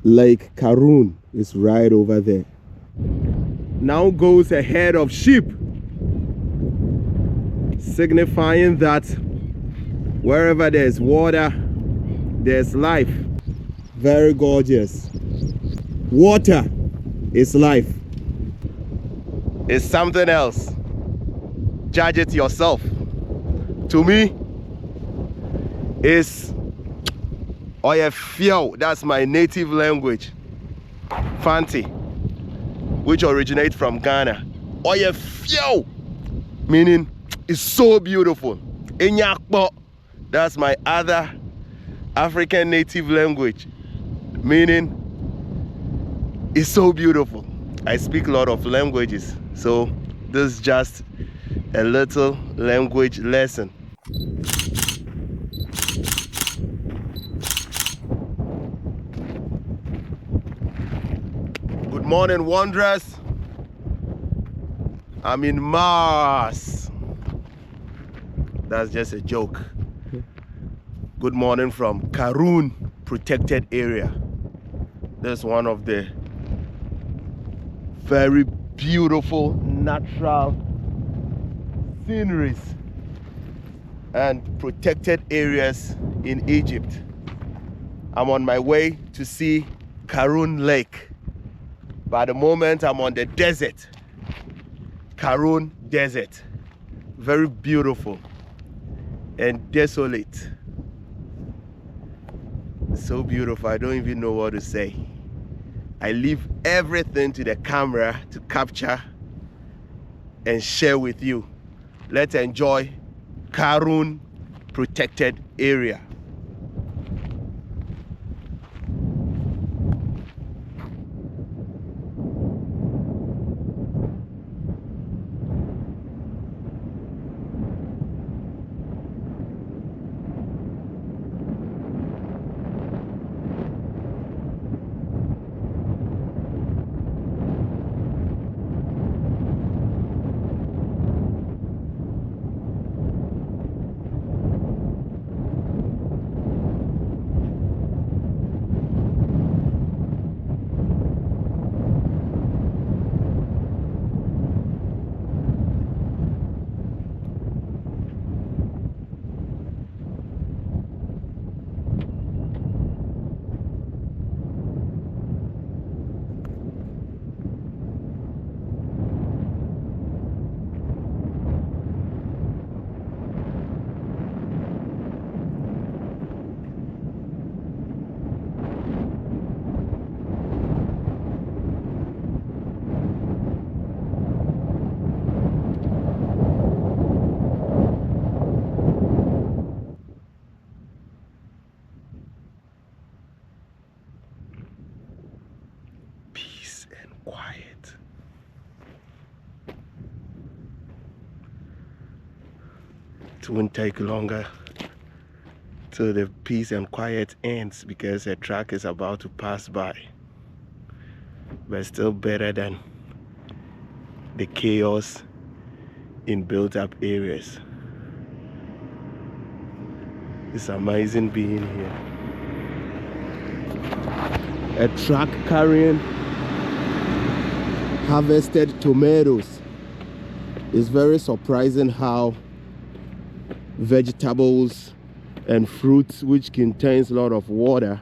Lake Qarun is right over there. Now goes a herd of sheep, signifying that wherever there's water, there's life. Very gorgeous. Water is life. It's something else. Judge it yourself. To me, it's Oyefio. That's my native language. Fanti, which originates from Ghana. Oyefio, meaning it's so beautiful. Enyakpo, that's my other African native language, meaning it's so beautiful. I speak a lot of languages, so this is just a little language lesson. Good morning, wanderers. I'm in Mars. That's just a joke. Good morning from Qarun Protected Area. This is one of the very beautiful natural sceneries and protected areas in Egypt. I'm on my way to see Qarun Lake. By the moment I'm on the desert, Qarun Desert. Very beautiful and desolate. So beautiful, I don't even know what to say. I leave everything to the camera to capture and share with you. Let's enjoy Qarun Protected Area. Quiet. It won't take longer till the peace and quiet ends because a truck is about to pass by. But still better than the chaos in built-up areas. It's amazing being here. A truck carrying harvested tomatoes. It's very surprising how vegetables and fruits which contains a lot of water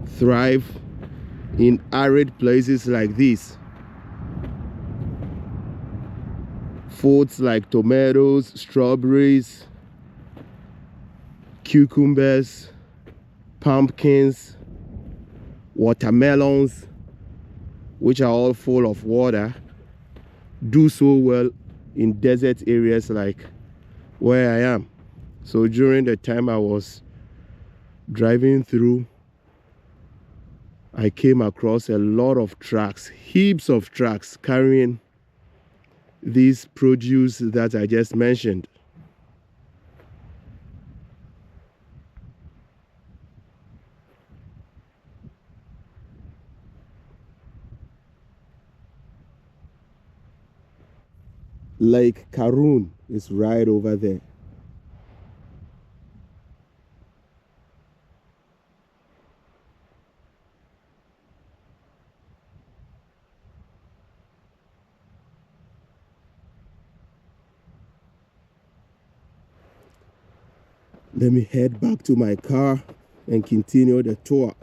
thrive in arid places like this. Foods like tomatoes, strawberries, cucumbers, pumpkins, watermelons, which are all full of water, do so well in desert areas like where I am. So during the time I was driving through, I came across a lot of trucks, heaps of trucks carrying these produce that I just mentioned. Lake Qarun is right over there. Let me head back to my car and continue the tour.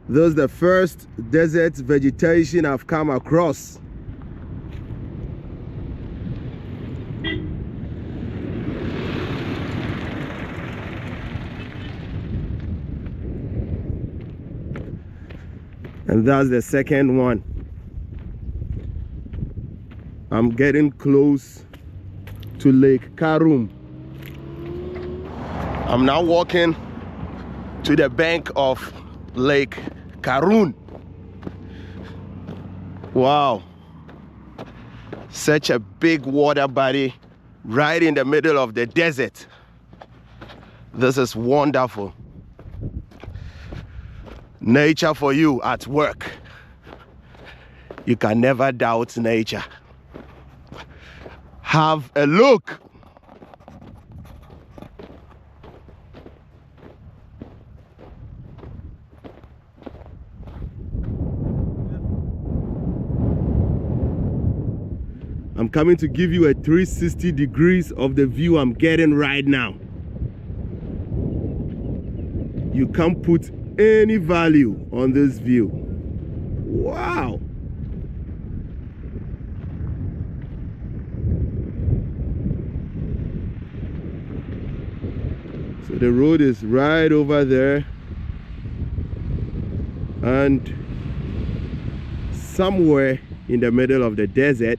This is the first desert vegetation I've come across. And that's the second one. I'm getting close to Lake Qarun. I'm now walking to the bank of Lake Qarun. Wow. Such a big water body right in the middle of the desert. This is wonderful. Nature for you at work. You can never doubt nature. Have a look. I'm coming to give you a 360 degrees of the view I'm getting right now. You can't put any value on this view. Wow. So the road is right over there, and somewhere in the middle of the desert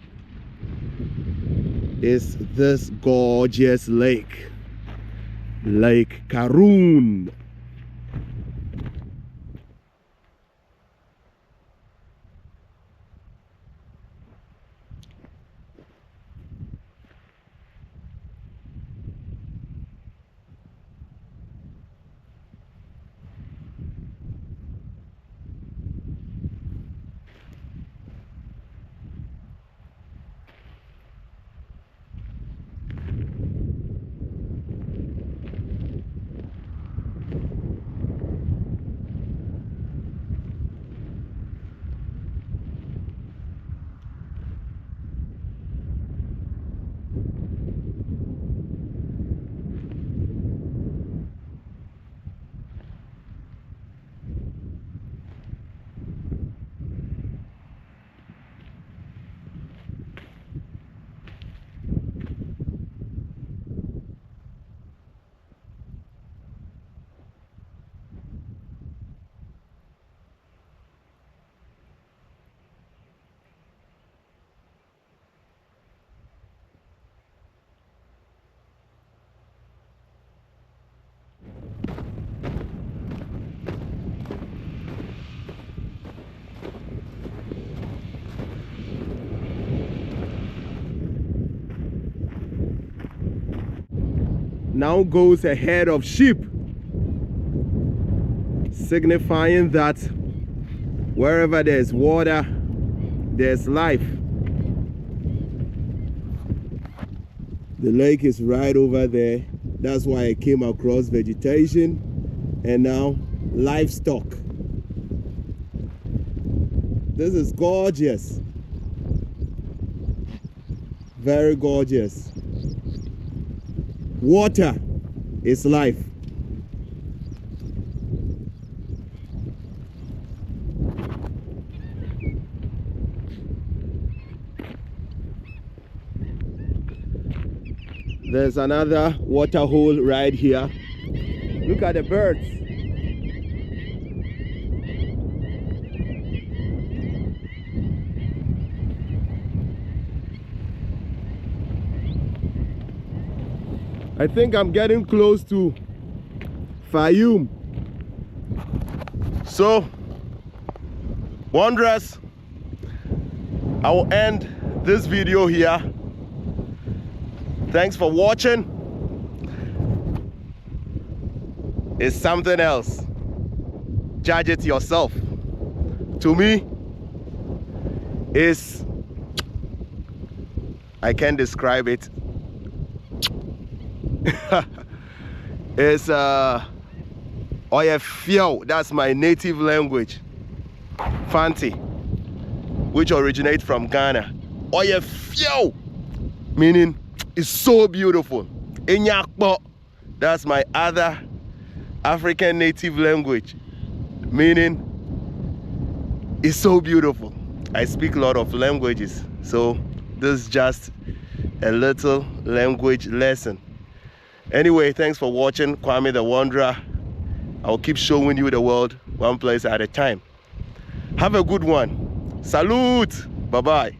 is this gorgeous lake, Lake Qarun. Now goes a herd of sheep, signifying that wherever there's water, there's life. The lake is right over there. That's why I came across vegetation and now livestock. This is gorgeous. Very gorgeous. Water is life. There's another water hole right here. Look at the birds. I think I'm getting close to Fayoum. So, wanderers, I will end this video here. Thanks for watching. It's something else. Judge it yourself. To me, it's, I can't describe it. It's Oyefio, that's my native language. Fanti, which originates from Ghana. Oyefio, meaning it's so beautiful. Inyakpo, that's my other African native language, meaning It's so beautiful. I speak a lot of languages, so this is just a little language lesson. Anyway, thanks for watching Kwame the Wanderer. I'll keep showing you the world one place at a time. Have a good one. Salute. Bye-bye.